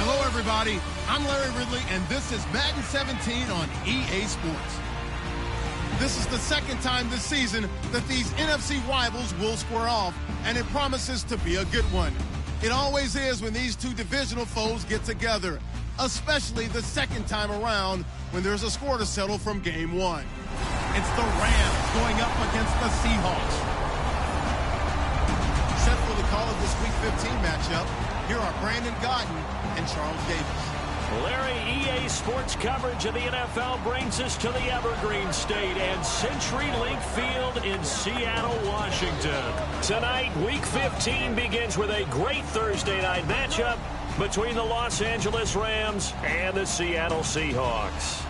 Hello, everybody. I'm Larry Ridley, and this is Madden 17 on EA Sports. This is the second time this season that these NFC rivals will square off, and it promises to be a good one. It always is when these two divisional foes get together, especially the second time around when there's a score to settle from game one. It's the Rams going up against the Seahawks. Set for the call of this Week 15 matchup, here are Brandon Gaudin and Charles Davis. Larry, EA Sports coverage of the NFL brings us to the Evergreen State and CenturyLink Field in Seattle, Washington. Tonight, Week 15 begins with a great Thursday night matchup between the Los Angeles Rams and the Seattle Seahawks.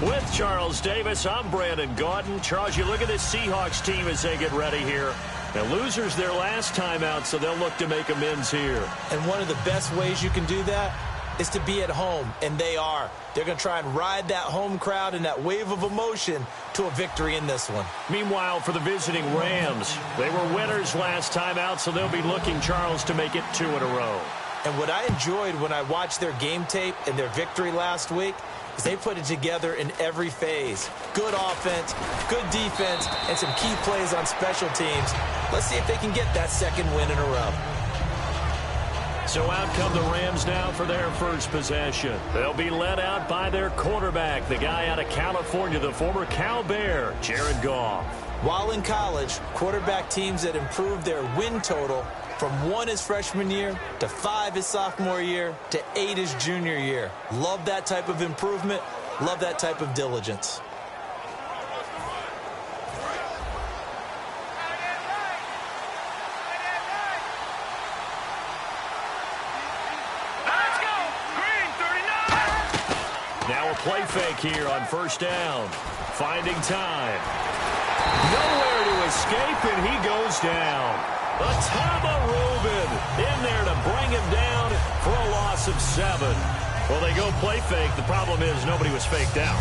With Charles Davis, I'm Brandon Gaudin. Charles, you look at this Seahawks team as they get ready here. The losers their last time out, so they'll look to make amends here. And one of the best ways you can do that is to be at home, and they are. They're going to try and ride that home crowd and that wave of emotion to a victory in this one. Meanwhile, for the visiting Rams, they were winners last time out, so they'll be looking, Charles, to make it 2 in a row. And what I enjoyed when I watched their game tape and their victory last week is they put it together in every phase. Good offense, good defense, and some key plays on special teams. Let's see if they can get that second win in a row. So out come the Rams now for their first possession. They'll be led out by their quarterback, the guy out of California, the former Cal Bear, Jared Goff. While in college, quarterback teams that improved their win total from 1 his freshman year to 5 his sophomore year to 8 his junior year. Love that type of improvement. Love that type of diligence. Now a play fake here on first down. Finding time. Nowhere to escape, and he goes down. Atama Rubin in there to bring him down for a loss of 7. Well, they go play fake. The problem is nobody was faked out.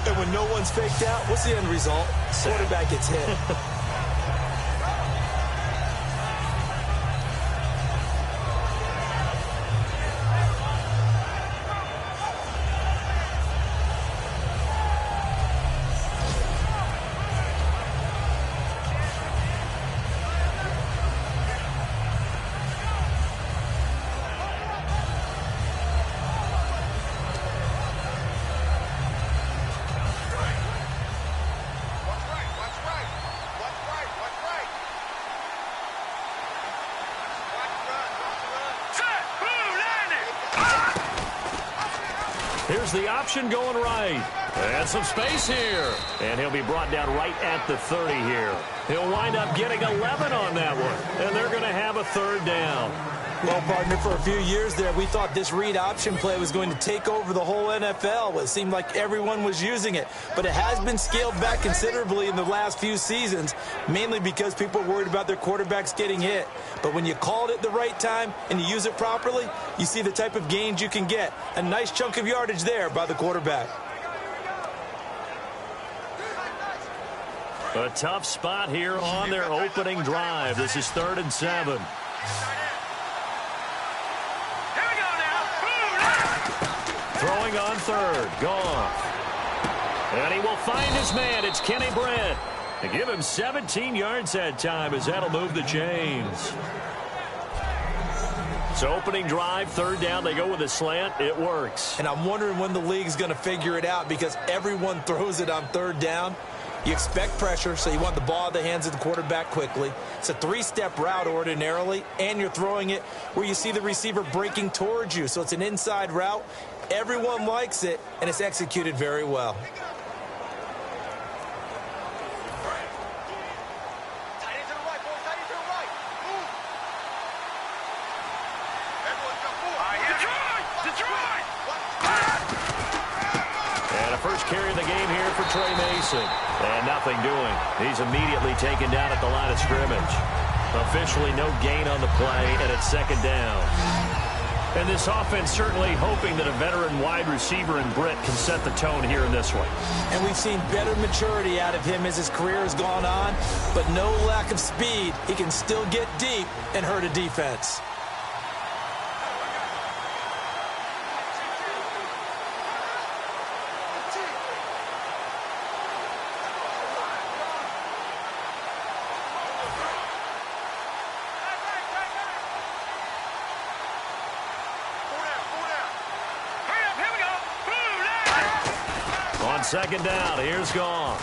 And when no one's faked out, what's the end result? Quarterback gets hit. Here's the option going right. And some space here. And he'll be brought down right at the 30 here. He'll wind up getting 11 on that one. And they're going to have a third down. Well, partner, for a few years there, we thought this read option play was going to take over the whole NFL. It seemed like everyone was using it. But it has been scaled back considerably in the last few seasons, mainly because people are worried about their quarterbacks getting hit. But when you call it at the right time and you use it properly, you see the type of gains you can get. A nice chunk of yardage there by the quarterback. A tough spot here on their opening drive. This is 3rd and 7. Throwing on 3rd, Goff. And he will find his man. It's Kenny Brett. To give him 17 yards that time as that'll move the chains. So opening drive, 3rd down. They go with a slant. It works. And I'm wondering when the league's going to figure it out because everyone throws it on 3rd down. You expect pressure, so you want the ball in the hands of the quarterback quickly. It's a 3-step route ordinarily, and you're throwing it where you see the receiver breaking towards you. So it's an inside route. Everyone likes it, and it's executed very well. And a first carry of the game here for Trey Mason. And nothing doing. He's immediately taken down at the line of scrimmage. Officially no gain on the play, and it's second down. And this offense certainly hoping that a veteran wide receiver in Britt can set the tone here in this one. And we've seen better maturity out of him as his career has gone on, but no lack of speed. He can still get deep and hurt a defense. Second down, here's Goff.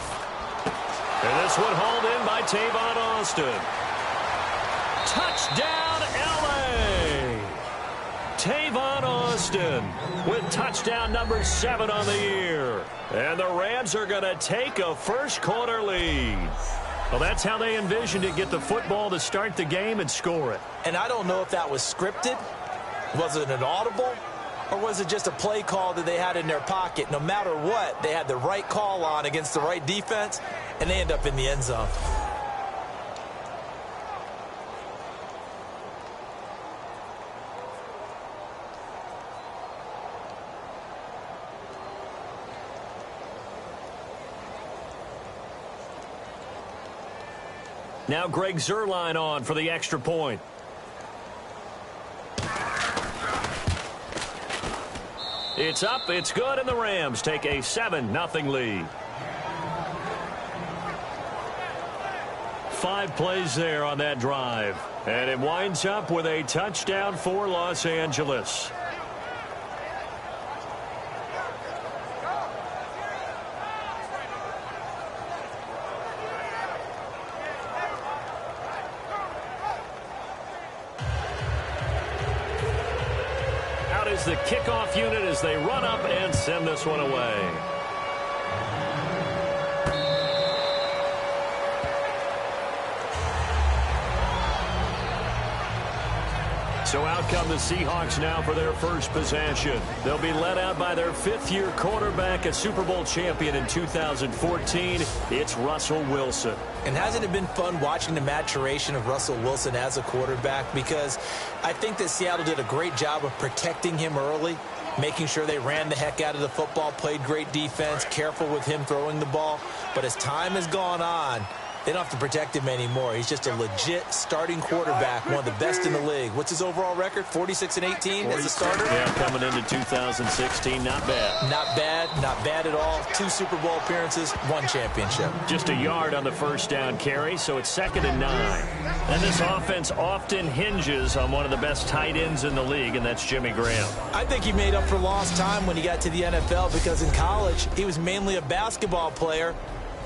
And this one hauled in by Tavon Austin. Touchdown, L.A. Tavon Austin with touchdown number 7 on the year. And the Rams are going to take a first-quarter lead. Well, that's how they envisioned it, get the football to start the game and score it. And I don't know if that was scripted. Was it an audible? Or was it just a play call that they had in their pocket? No matter what, they had the right call on against the right defense, and they end up in the end zone. Now Greg Zuerlein on for the extra point. It's up, it's good, and the Rams take a 7-0 lead. 5 plays there on that drive. And it winds up with a touchdown for Los Angeles. The kickoff unit as they run up and send this one away. So out come the Seahawks now for their first possession. They'll be led out by their 5th-year quarterback, a Super Bowl champion in 2014. It's Russell Wilson. And hasn't it been fun watching the maturation of Russell Wilson as a quarterback? Because I think that Seattle did a great job of protecting him early, making sure they ran the heck out of the football, played great defense, careful with him throwing the ball. But as time has gone on, they don't have to protect him anymore. He's just a legit starting quarterback, one of the best in the league. What's his overall record? 46-18 as a starter? Yeah, coming into 2016, not bad. Not bad, not bad at all. 2 Super Bowl appearances, 1 championship. Just a yard on the first down carry, so it's 2nd and 9. And this offense often hinges on one of the best tight ends in the league, and that's Jimmy Graham. I think he made up for lost time when he got to the NFL because in college, he was mainly a basketball player,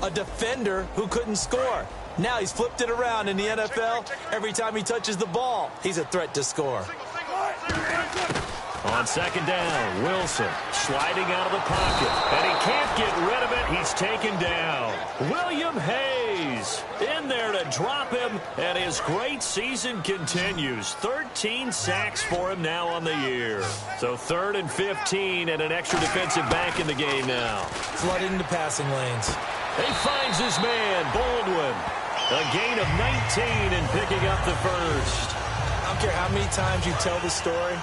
a defender who couldn't score. Now he's flipped it around in the NFL. Every time he touches the ball, he's a threat to score. On 2nd down, Wilson sliding out of the pocket. And he can't get rid of it. He's taken down. William Hayes in there to drop him. And his great season continues. 13 sacks for him now on the year. So 3rd and 15 and an extra defensive back in the game now. Flooded into passing lanes. He finds his man, Baldwin. A gain of 19 and picking up the first. I don't care how many times you tell the story,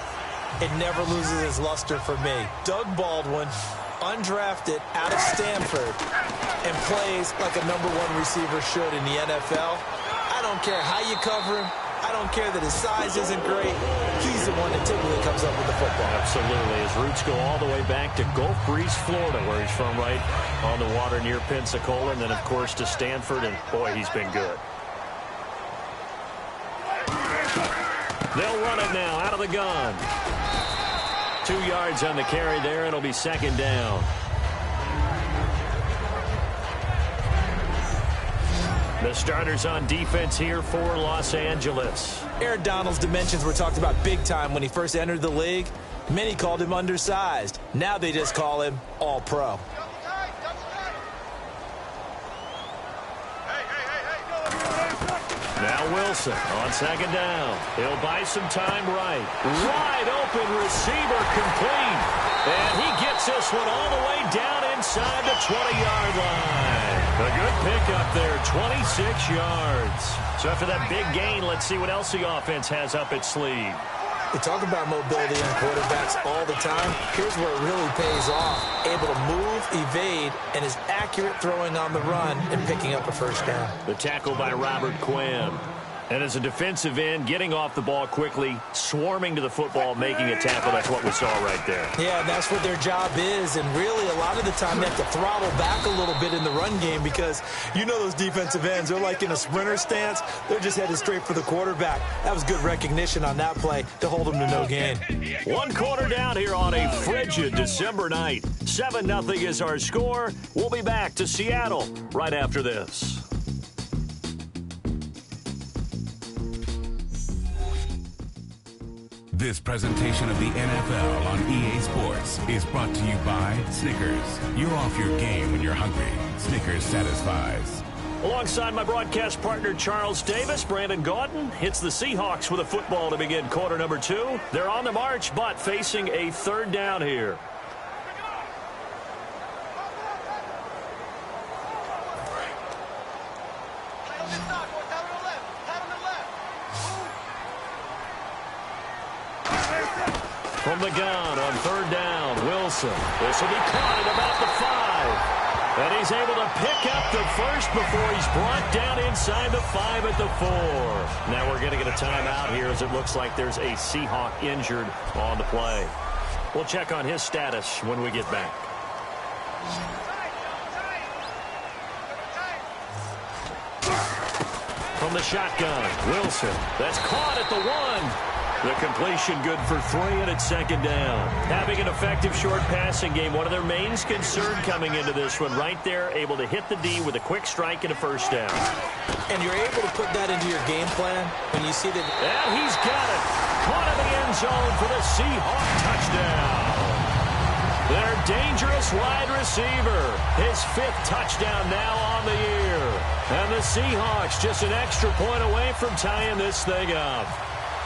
it never loses its luster for me. Doug Baldwin, undrafted out of Stanford, and plays like a #1 receiver should in the NFL. I don't care how you cover him. I don't care that his size isn't great. He's the one that typically comes up with the football. Absolutely. His roots go all the way back to Gulf Breeze, Florida, where he's from, right on the water near Pensacola, and then, of course, to Stanford, and, boy, he's been good. They'll run it now out of the gun. 2 yards on the carry there, and it'll be 2nd down. The starters on defense here for Los Angeles. Aaron Donald's dimensions were talked about big time when he first entered the league. Many called him undersized. Now they just call him all-pro. Now Now Wilson on second down. He'll buy some time right. Wide open receiver complete. And he gets this one all the way down inside the 20-yard line. A good pickup there, 26 yards. So after that big gain, let's see what else the offense has up its sleeve. We talk about mobility on quarterbacks all the time. Here's where it really pays off. Able to move, evade, and is accurate throwing on the run and picking up a first down. The tackle by Robert Quinn. And as a defensive end, getting off the ball quickly, swarming to the football, making a tackle. That's what we saw right there. Yeah, that's what their job is. And really, a lot of the time, they have to throttle back a little bit in the run game because you know those defensive ends, they're like in a sprinter stance. They're just headed straight for the quarterback. That was good recognition on that play to hold them to no gain. 1 quarter down here on a frigid December night. 7-0 is our score. We'll be back to Seattle right after this. This presentation of the NFL on EA Sports is brought to you by Snickers. You're off your game when you're hungry. Snickers satisfies. Alongside my broadcast partner Charles Davis, Brandon Gaudin hits the Seahawks with a football to begin quarter number 2. They're on the march, but facing a third down here. From the gun on third down, Wilson. This will be caught at about the 5. And he's able to pick up the first before he's brought down inside the 5 at the 4. Now we're going to get a timeout here as it looks like there's a Seahawk injured on the play. We'll check on his status when we get back. From the shotgun, Wilson. That's caught at the 1. The completion good for 3, and it's second down. Having an effective short passing game, one of their main concern coming into this one. Right there, able to hit the D with a quick strike and a first down. And you're able to put that into your game plan when you see that. And he's got it. Caught in the end zone for the Seahawk touchdown. Their dangerous wide receiver. His 5th touchdown now on the year. And the Seahawks just an extra point away from tying this thing up.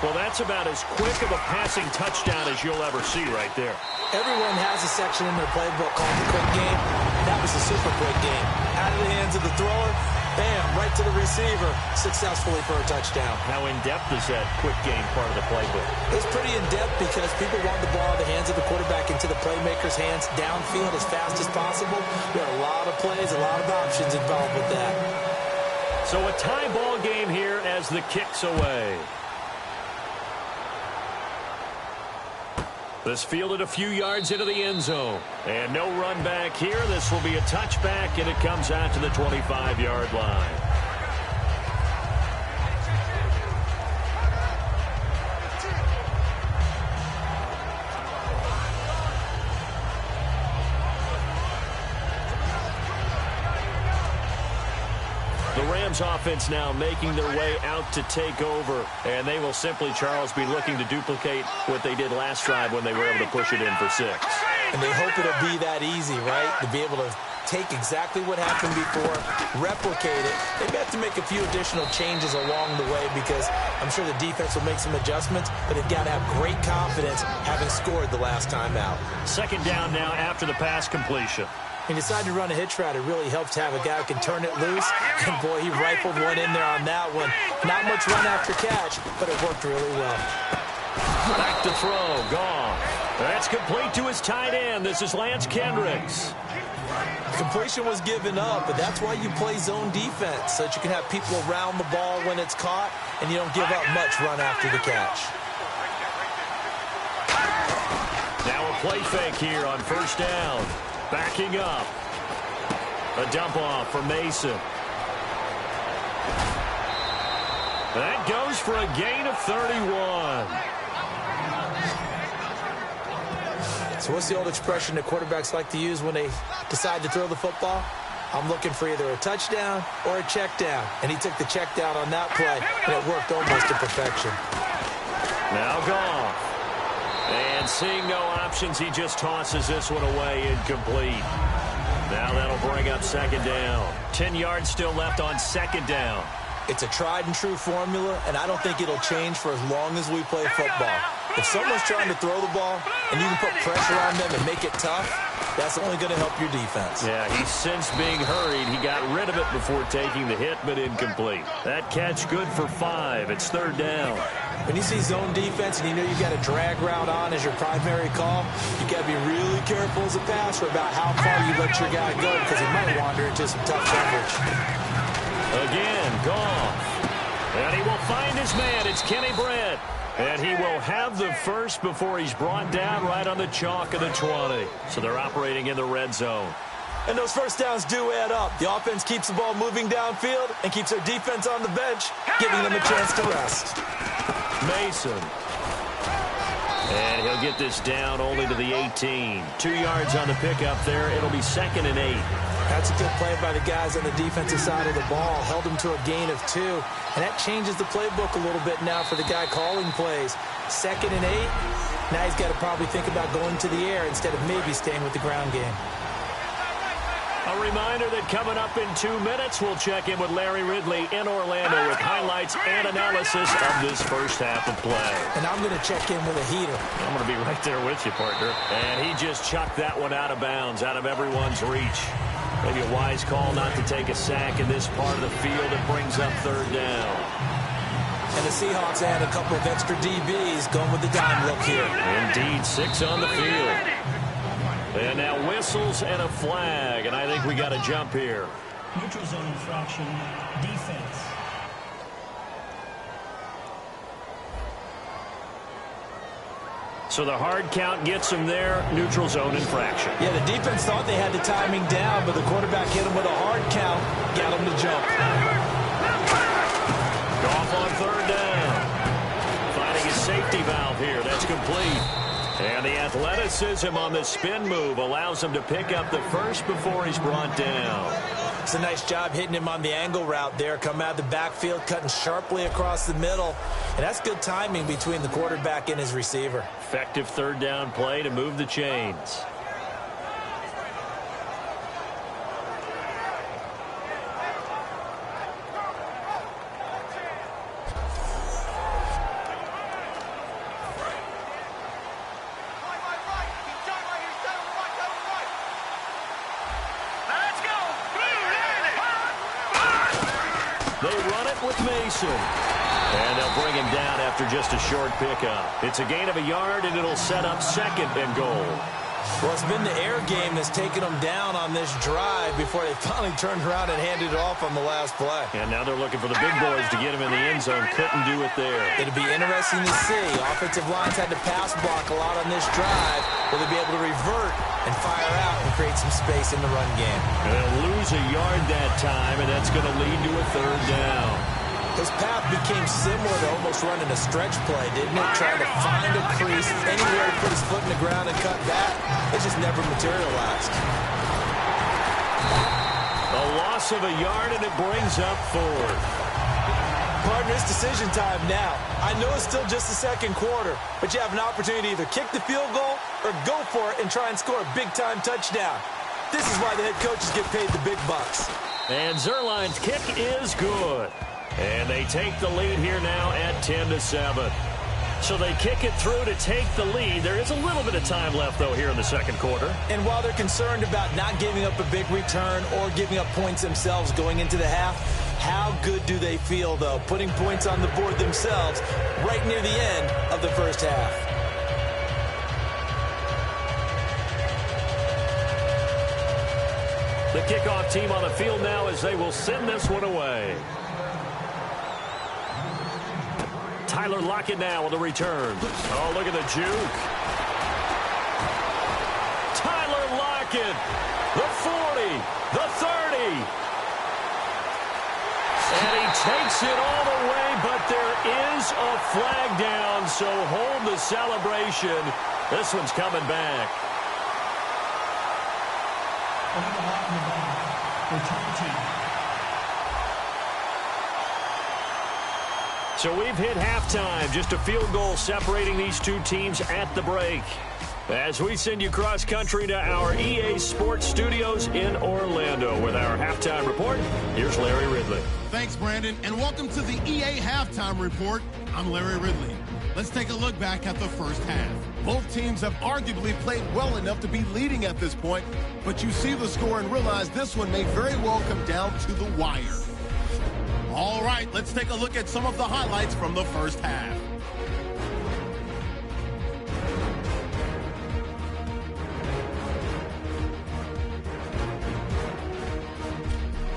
Well, that's about as quick of a passing touchdown as you'll ever see right there. Everyone has a section in their playbook called the quick game. That was a super quick game. Out of the hands of the thrower, bam, right to the receiver, successfully for a touchdown. How in-depth is that quick game part of the playbook? It's pretty in-depth because people want the ball out of the hands of the quarterback into the playmaker's hands downfield as fast as possible. There are a lot of plays, a lot of options involved with that. So a tie ball game here as the kick's away. This fielded a few yards into the end zone. And no run back here. This will be a touchback, and it comes out to the 25-yard line. The Rams offense now making their way out to take over, and they will simply, Charles, be looking to duplicate what they did last drive when they were able to push it in for 6. And they hope it'll be that easy, right? To be able to take exactly what happened before, replicate it. They may have to make a few additional changes along the way because I'm sure the defense will make some adjustments, but they've got to have great confidence having scored the last time out. Second down now after the pass completion. He decided to run a hitch route. It really helps to have a guy who can turn it loose. And, boy, he rifled one in there on that one. Not much run after catch, but it worked really well. Back to throw. Gone. That's complete to his tight end. This is Lance Kendricks. Completion was given up, but that's why you play zone defense, so that you can have people around the ball when it's caught, and you don't give up much run after the catch. Now a play fake here on first down. Backing up. A dump off for Mason. That goes for a gain of 31. So what's the old expression that quarterbacks like to use when they decide to throw the football? I'm looking for either a touchdown or a check down. And he took the check down on that play, and it worked almost to perfection. Now Goff. And seeing no options, he just tosses this one away incomplete. Now that'll bring up second down. 10 yards still left on second down. It's a tried-and-true formula, and I don't think it'll change for as long as we play football. If someone's trying to throw the ball and you can put pressure on them and make it tough, that's only going to help your defense. Yeah, he's since being hurried. He got rid of it before taking the hit, but incomplete. That catch good for 5. It's 3rd down. When you see zone defense and you know you got a drag route on as your primary call, you got to be really careful as a passer about how far you let your guy go because he might wander into some tough coverage. Again, Goff. And he will find his man. It's Kenny Brett. And he will have the first before he's brought down right on the chalk of the 20. So they're operating in the red zone. And those first downs do add up. The offense keeps the ball moving downfield and keeps their defense on the bench, giving them a chance to rest. Mason. And he'll get this down only to the 18. 2 yards on the pickup there. It'll be 2nd and 8. That's a good play by the guys on the defensive side of the ball. Held them to a gain of 2. And that changes the playbook a little bit now for the guy calling plays. 2nd and 8. Now he's got to probably think about going to the air instead of maybe staying with the ground game. A reminder that coming up in 2 minutes, we'll check in with Larry Ridley in Orlando with highlights and analysis of this first half of play. And I'm going to check in with a heater. I'm going to be right there with you, partner. And he just chucked that one out of bounds, out of everyone's reach. Maybe a wise call not to take a sack in this part of the field. It brings up 3rd down. And the Seahawks add a couple of extra DBs going with the dime look here. Indeed, 6 on the field. And now whistles and a flag, and I think we got a jump here. Neutral zone infraction, defense. So the hard count gets him there, neutral zone infraction. Yeah, the defense thought they had the timing down, but the quarterback hit him with a hard count, got him to jump. Goff on 3rd down. Finding his safety valve here. That's complete. And the athleticism on the spin move allows him to pick up the first before he's brought down. It's a nice job hitting him on the angle route there. Come out of the backfield, cutting sharply across the middle. And that's good timing between the quarterback and his receiver. Effective 3rd down play to move the chains. And they'll bring him down after just a short pickup. It's a gain of a yard, and it'll set up 2nd and goal. Well, it's been the air game that's taken them down on this drive before they finally turned around and handed it off on the last play. And now they're looking for the big boys to get him in the end zone. Couldn't do it there. It'll be interesting to see. Offensive lines had to pass block a lot on this drive. Will they be able to revert and fire out and create some space in the run game? And they'll lose a yard that time, and that's going to lead to a 3rd down. His path became similar to almost running a stretch play, didn't it? Trying to find a crease, anywhere to put his foot in the ground and cut back. It just never materialized. A loss of a yard, and it brings up 4th. Partner, it's decision time now. I know it's still just the 2nd quarter, but you have an opportunity to either kick the field goal or go for it and try and score a big-time touchdown. This is why the head coaches get paid the big bucks. And Zerline's kick is good. And they take the lead here now at 10-7. So they kick it through to take the lead. There is a little bit of time left, though, here in the 2nd quarter. And while they're concerned about not giving up a big return or giving up points themselves going into the half, how good do they feel, though, putting points on the board themselves right near the end of the first half? The kickoff team on the field now as they will send this one away. Tyler Lockett now with the return. Oh, look at the juke. Tyler Lockett, the 40, the 30. And he takes it all the way, but there is a flag down, so hold the celebration. This one's coming back. Over the lock in the ball. Return team. So we've hit halftime. Just a field goal separating these two teams at the break. As we send you cross-country to our EA Sports Studios in Orlando with our halftime report, here's Larry Ridley. Thanks, Brandon, and welcome to the EA Halftime Report. I'm Larry Ridley. Let's take a look back at the first half. Both teams have arguably played well enough to be leading at this point, but you see the score and realize this one may very well come down to the wire. All right, let's take a look at some of the highlights from the first half.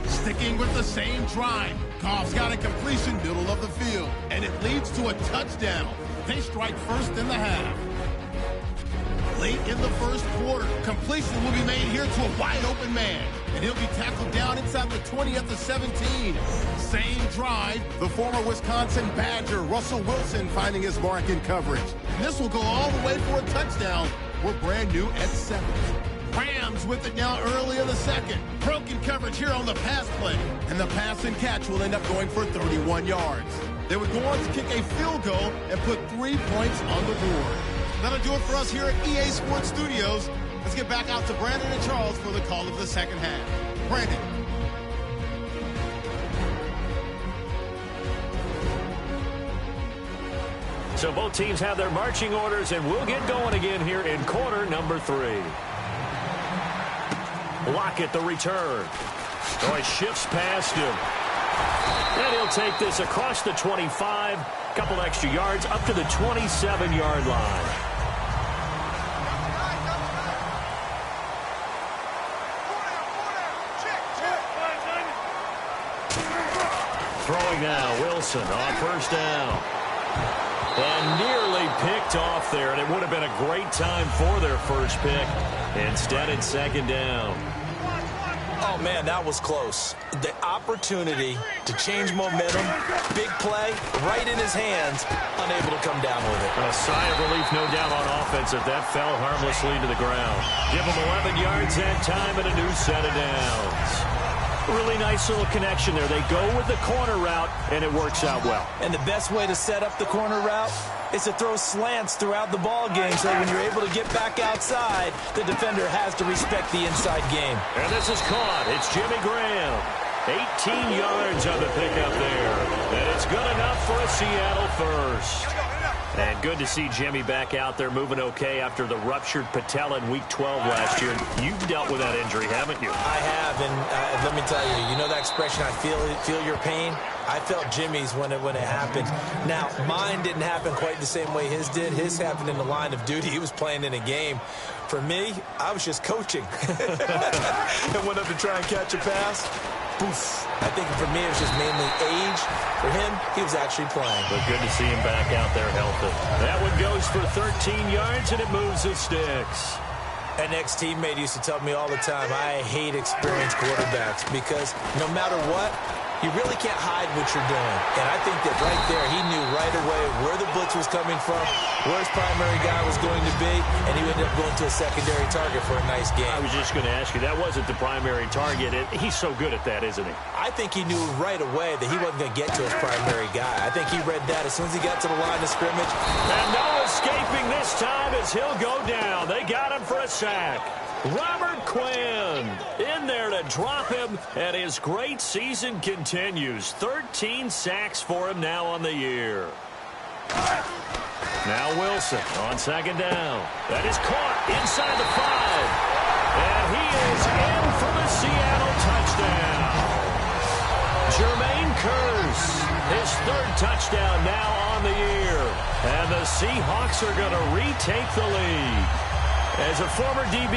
Sticking with the same drive, Goff's got a completion middle of the field, and it leads to a touchdown. They strike first in the half. Late in the first quarter, completion will be made here to a wide-open man, and he'll be tackled down inside the 20 at the 17. Same drive, the former Wisconsin Badger, Russell Wilson, finding his mark in coverage. And this will go all the way for a touchdown. We're brand new at 7. Rams with it now early in the second. Broken coverage here on the pass play. And the pass and catch will end up going for 31 yards. They would go on to kick a field goal and put 3 points on the board. That'll do it for us here at EA Sports Studios. Let's get back out to Brandon and Charles for the call of the second half. Brandon. So both teams have their marching orders, and we'll get going again here in quarter number 3. Lockett the return. Oh, he shifts past him. And he'll take this across the 25. Couple extra yards up to the 27-yard line. Throwing now, Wilson on first down. And nearly picked off there, and it would have been a great time for their first pick. Instead, it's second down. Oh, man, that was close. The opportunity to change momentum, big play, right in his hands, unable to come down with it. A sigh of relief, no doubt, on offense if that fell harmlessly to the ground. Give him 11 yards that time and a new set of downs. Really nice little connection there. They go with the corner route, and it works out well. And the best way to set up the corner route is to throw slants throughout the ball game, so when you're able to get back outside, the defender has to respect the inside game. And this is caught. It's Jimmy Graham. 18 yards on the pickup there. And it's good enough for a Seattle first. And good to see Jimmy back out there moving okay after the ruptured patella in Week 12 last year. You've dealt with that injury, haven't you? I have, and let me tell you, you know that expression, I feel your pain? I felt Jimmy's when it happened. Now, mine didn't happen quite the same way his did. His happened in the line of duty. He was playing in a game. For me, I was just coaching. And went up to try and catch a pass. Poof. I think for me, it was just mainly age. For him, he was actually playing. But good to see him back out there healthy. That one goes for 13 yards, and it moves the sticks. An ex-teammate used to tell me all the time, I hate experienced quarterbacks because no matter what, you really can't hide what you're doing. And I think that right there, he knew right away where the blitz was coming from, where his primary guy was going to be, and he ended up going to a secondary target for a nice game. I was just going to ask you, that wasn't the primary target. He's so good at that, isn't he? I think he knew right away that he wasn't going to get to his primary guy. I think he read that as soon as he got to the line of scrimmage. And no escaping this time as he'll go down. They got him for a sack. Robert Quinn in there to drop him, and his great season continues. 13 sacks for him now on the year. Now Wilson on second down. That is caught inside the 5. And he is in for the Seattle touchdown. Jermaine Kearse, his third touchdown now on the year. And the Seahawks are going to retake the lead. As a former DB,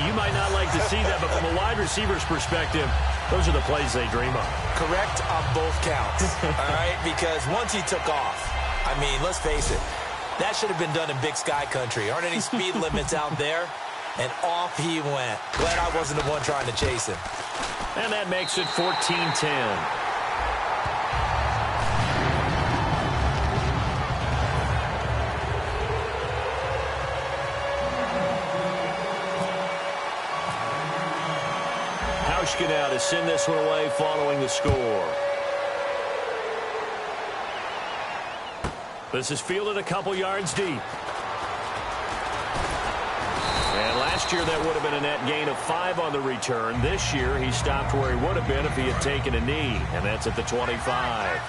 you might not like to see that, but from a wide receiver's perspective, those are the plays they dream of. Correct on both counts, all right? Because once he took off, I mean, let's face it, that should have been done in Big Sky country. Aren't any speed limits out there? And off he went. Glad I wasn't the one trying to chase him. And that makes it 14-10. Now to send this one away following the score. This is fielded a couple yards deep. And last year that would have been a net gain of 5 on the return. This year he stopped where he would have been if he had taken a knee, and that's at the 25.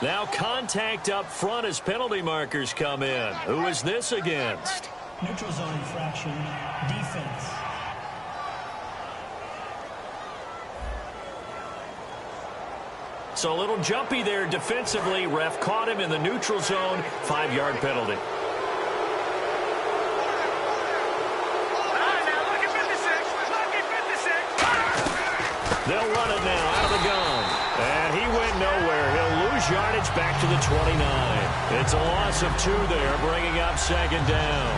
Now contact up front as penalty markers come in. Who is this against? Neutral zone infraction, defense. So a little jumpy there defensively. Ref caught him in the neutral zone. 5-yard penalty. They'll run it now out of the gun. And he went nowhere. He'll lose yardage back to the 29. It's a loss of 2 there, bringing up 2nd down.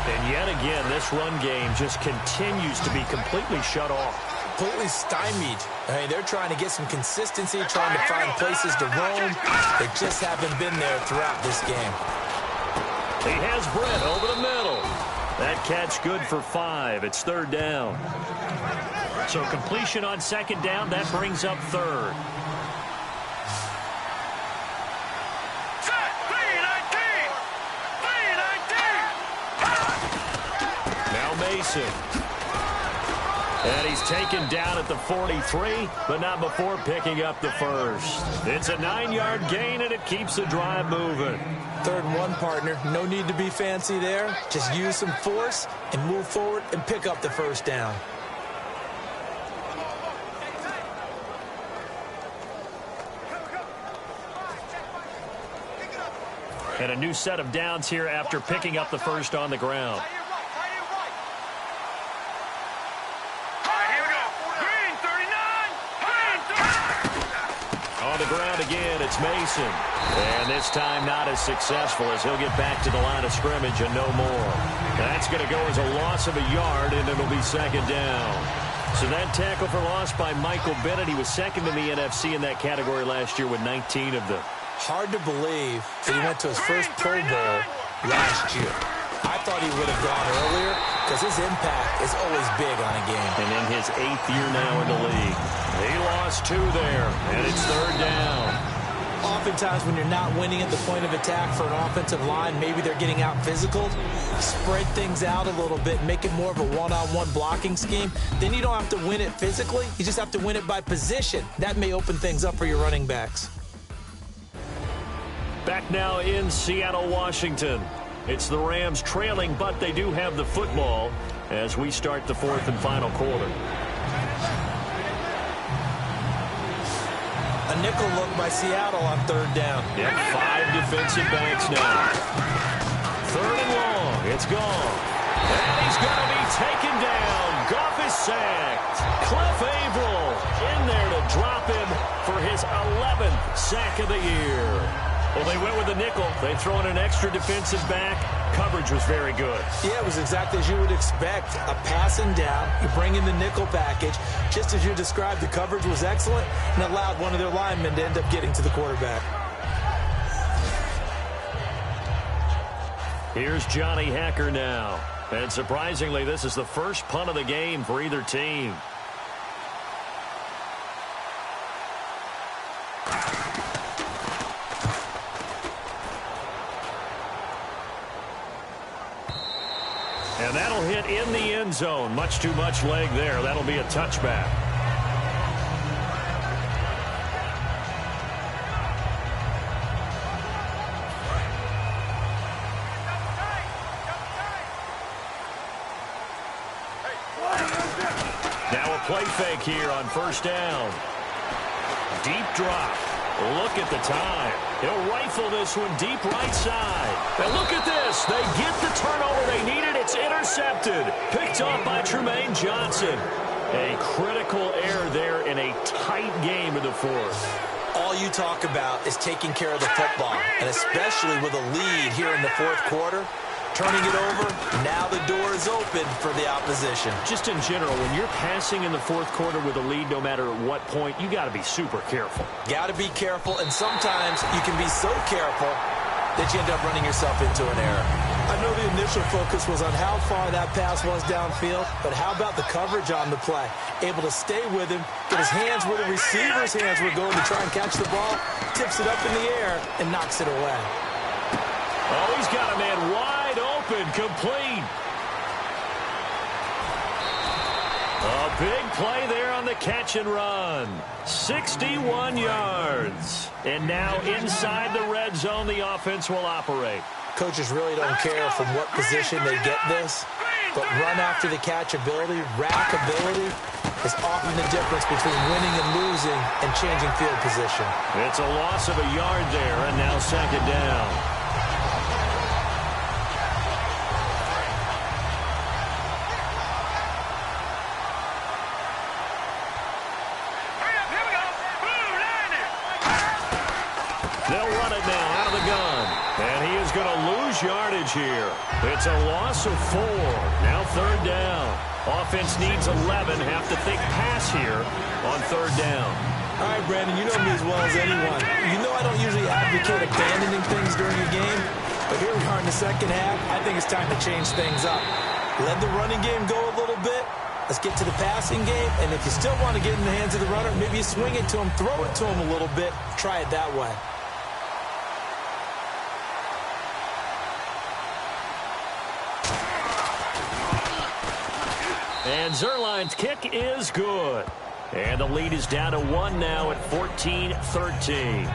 And yet again, this run game just continues to be completely shut off. Completely stymied. I mean, they're trying to get some consistency, trying to find places to roam. They just haven't been there throughout this game. He has Brett over the middle. That catch good for 5. It's 3rd down. So completion on 2nd down, that brings up 3rd. Now Mason. And he's taken down at the 43, but not before picking up the 1st. It's a 9-yard gain, and it keeps the drive moving. 3rd and 1, partner. No need to be fancy there. Just use some force and move forward and pick up the 1st down. And a new set of downs here after picking up the 1st on the ground. On the ground again, it's Mason. And this time not as successful as he'll get back to the line of scrimmage and no more. That's going to go as a loss of a yard, and it'll be 2nd down. So that tackle for loss by Michael Bennett. He was 2nd in the NFC in that category last year with 19 of them. Hard to believe that he went to his first Pro Bowl last year. I thought he would have gone earlier because his impact is always big on a game. And in his 8th year now in the league. He lost 2 there, and it's 3rd down. Oftentimes when you're not winning at the point of attack for an offensive line, maybe they're getting out physical, spread things out a little bit, make it more of a one-on-one blocking scheme. Then you don't have to win it physically. You just have to win it by position. That may open things up for your running backs. Back now in Seattle, Washington. It's the Rams trailing, but they do have the football as we start the 4th and final quarter. A nickel look by Seattle on 3rd down. Yep, 5 defensive backs now. 3rd and long. It's gone. And he's going to be taken down. Goff is sacked. Cliff Averill in there to drop him for his 11th sack of the year. Well, they went with a nickel. They throw in an extra defensive back. Coverage was very good. Yeah, it was exactly as you would expect. A passing down. You bring in the nickel package. Just as you described, the coverage was excellent and allowed one of their linemen to end up getting to the quarterback. Here's Johnny Hacker now. And surprisingly, this is the first punt of the game for either team. And that'll hit in the end zone. Much too much leg there. That'll be a touchback. Now a play fake here on 1st down. Deep drop. Look at the time. He'll rifle this one deep right side. And look at this. They get the turnover they needed. It's intercepted. Picked off by Tremaine Johnson. A critical error there in a tight game in the 4th. All you talk about is taking care of the football, and especially with a lead here in the 4th quarter. Turning it over, now the door is open for the opposition. Just in general, when you're passing in the 4th quarter with a lead, no matter at what point, you got to be super careful. Got to be careful, and sometimes you can be so careful that you end up running yourself into an error. I know the initial focus was on how far that pass was downfield, but how about the coverage on the play? Able to stay with him, get his hands where the receiver's hands were going to try and catch the ball, tips it up in the air, and knocks it away. Oh, he's got a man wide open, complete. A big play there on the catch and run. 61 yards. And now inside the red zone, the offense will operate. Coaches really don't care from what position they get this, but run after the catch ability, rack ability, is often the difference between winning and losing and changing field position. It's a loss of a yard there, and now second down. They'll run it now out of the gun. And he is going to lose yardage here. It's a loss of 4. Now third down. Offense needs 11. Have to think pass here on third down. All right, Brandon, you know me as well as anyone. You know I don't usually advocate abandoning things during a game. But here we are in the second half. I think it's time to change things up. Let the running game go a little bit. Let's get to the passing game. And if you still want to get in the hands of the runner, maybe you swing it to him, throw it to him a little bit. Try it that way. And Zerline's kick is good. And the lead is down to 1 now at 14-13.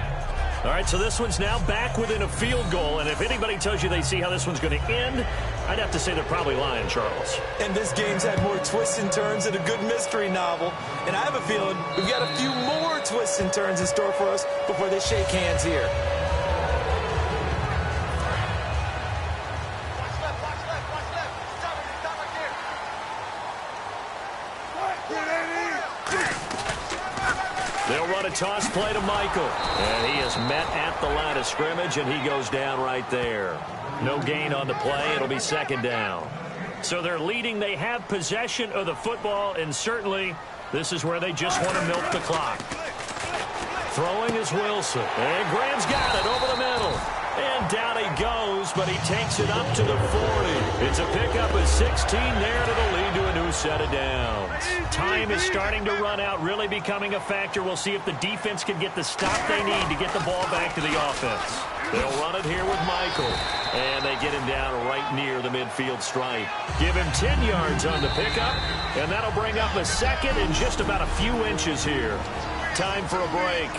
All right, so this one's now back within a field goal. And if anybody tells you they see how this one's going to end, I'd have to say they're probably lying, Charles. And this game's had more twists and turns than a good mystery novel. And I have a feeling we've got a few more twists and turns in store for us before they shake hands here. They'll run a toss play to Michael. And he is met at the line of scrimmage, and he goes down right there. No gain on the play. It'll be second down. So they're leading. They have possession of the football, and certainly this is where they just want to milk the clock. Throwing is Wilson. And Graham's got it over the middle. And down he goes, but he takes it up to the 40. It's a pickup of 16 there, and it'll lead to a new set of downs. Time is starting to run out, really becoming a factor. We'll see if the defense can get the stop they need to get the ball back to the offense. They'll run it here with Michael. And they get him down right near the midfield stripe. Give him 10 yards on the pickup, and that'll bring up a second and just about a few inches here. Time for a break.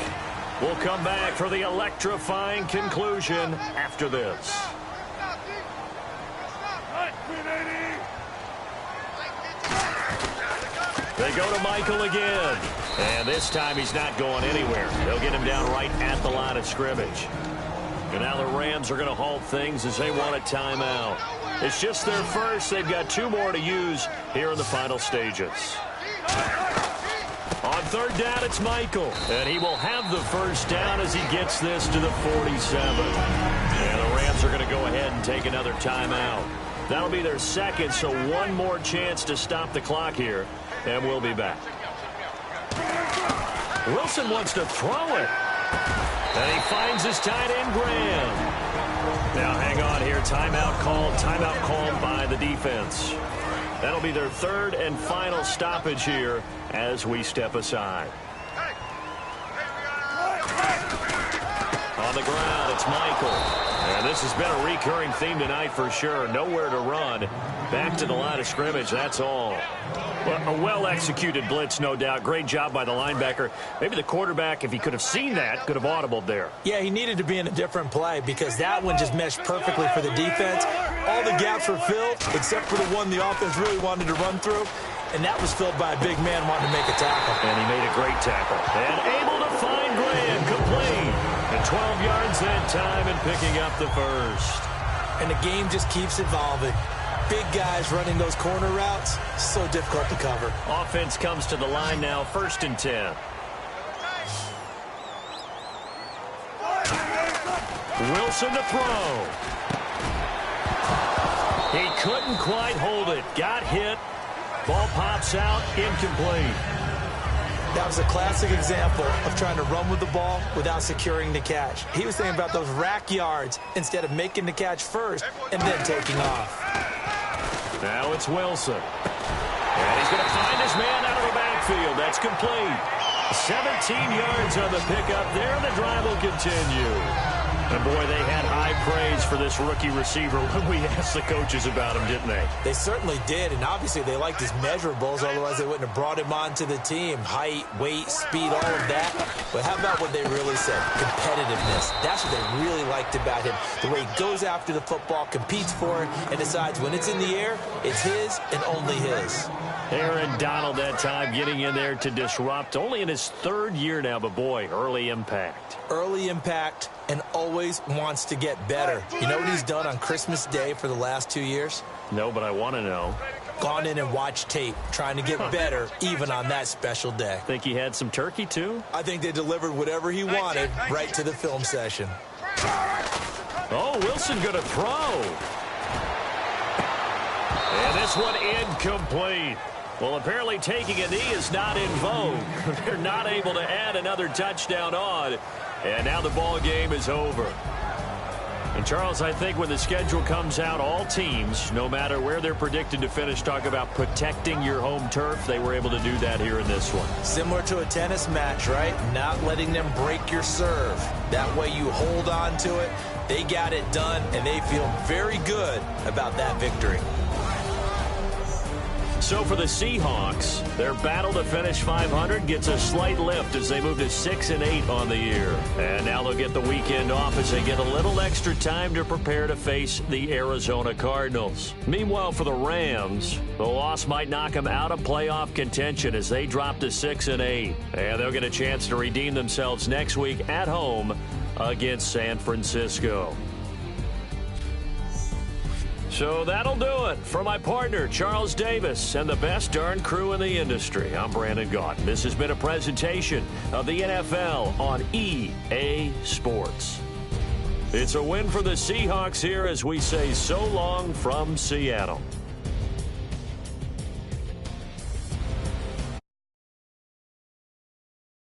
We'll come back for the electrifying conclusion after this. They go to Michael again. And this time he's not going anywhere. They'll get him down right at the line of scrimmage. And now the Rams are going to halt things as they want a timeout. It's just their first. They've got 2 more to use here in the final stages. On third down, it's Michael. And he will have the first down as he gets this to the 47. And the Rams are going to go ahead and take another timeout. That'll be their second, so 1 more chance to stop the clock here. And we'll be back. Wilson wants to throw it. And he finds his tight end, Graham. Now hang on here. Timeout called by the defense. That'll be their third and final stoppage here as we step aside. On the ground, it's Michael. And this has been a recurring theme tonight for sure. Nowhere to run. Back to the line of scrimmage, that's all. Well, a well-executed blitz, no doubt. Great job by the linebacker. Maybe the quarterback, if he could have seen that, could have audibled there. Yeah, he needed to be in a different play because that one just meshed perfectly for the defense. All the gaps were filled except for the one the offense really wanted to run through, and that was filled by a big man wanting to make a tackle. And he made a great tackle. And able to find Graham, complete. And 12 yards that time and picking up the first. And the game just keeps evolving. Big guys running those corner routes, so difficult to cover. Offense comes to the line now, 1st and 10. Wilson to throw. He couldn't quite hold it. Got hit. Ball pops out, incomplete. That was a classic example of trying to run with the ball without securing the catch. He was thinking about those rack yards instead of making the catch first and then taking off. Now it's Wilson. And he's going to find his man out of the backfield. That's complete. 17 yards on the pickup there, and the drive will continue. And, boy, they had high praise for this rookie receiver when we asked the coaches about him, didn't they? They certainly did, and obviously they liked his measurables, otherwise they wouldn't have brought him onto the team. Height, weight, speed, all of that. But how about what they really said? Competitiveness. That's what they really liked about him. The way he goes after the football, competes for it, and decides when it's in the air, it's his and only his. Aaron Donald that time getting in there to disrupt. Only in his third year now, but, boy, early impact. Early impact and always wants to get better. You know what he's done on Christmas Day for the last 2 years? No, but I want to know. Gone in and watched tape, trying to get better even on that special day. Think he had some turkey, too? I think they delivered whatever he wanted right to the film session. Oh, Wilson going to throw. And this one incomplete. Well, apparently taking a knee is not in vogue. They're not able to add another touchdown on. And now the ball game is over. And, Charles, I think when the schedule comes out, all teams, no matter where they're predicted to finish, talk about protecting your home turf. They were able to do that here in this one. Similar to a tennis match, right? Not letting them break your serve. That way you hold on to it. They got it done, and they feel very good about that victory. So for the Seahawks, their battle to finish 500 gets a slight lift as they move to 6-8 on the year. And now they'll get the weekend off as they get a little extra time to prepare to face the Arizona Cardinals. Meanwhile, for the Rams, the loss might knock them out of playoff contention as they drop to 6-8. And they'll get a chance to redeem themselves next week at home against San Francisco. So that'll do it. For my partner, Charles Davis, and the best darn crew in the industry, I'm Brandon Gaudin. This has been a presentation of the NFL on EA Sports. It's a win for the Seahawks here as we say so long from Seattle.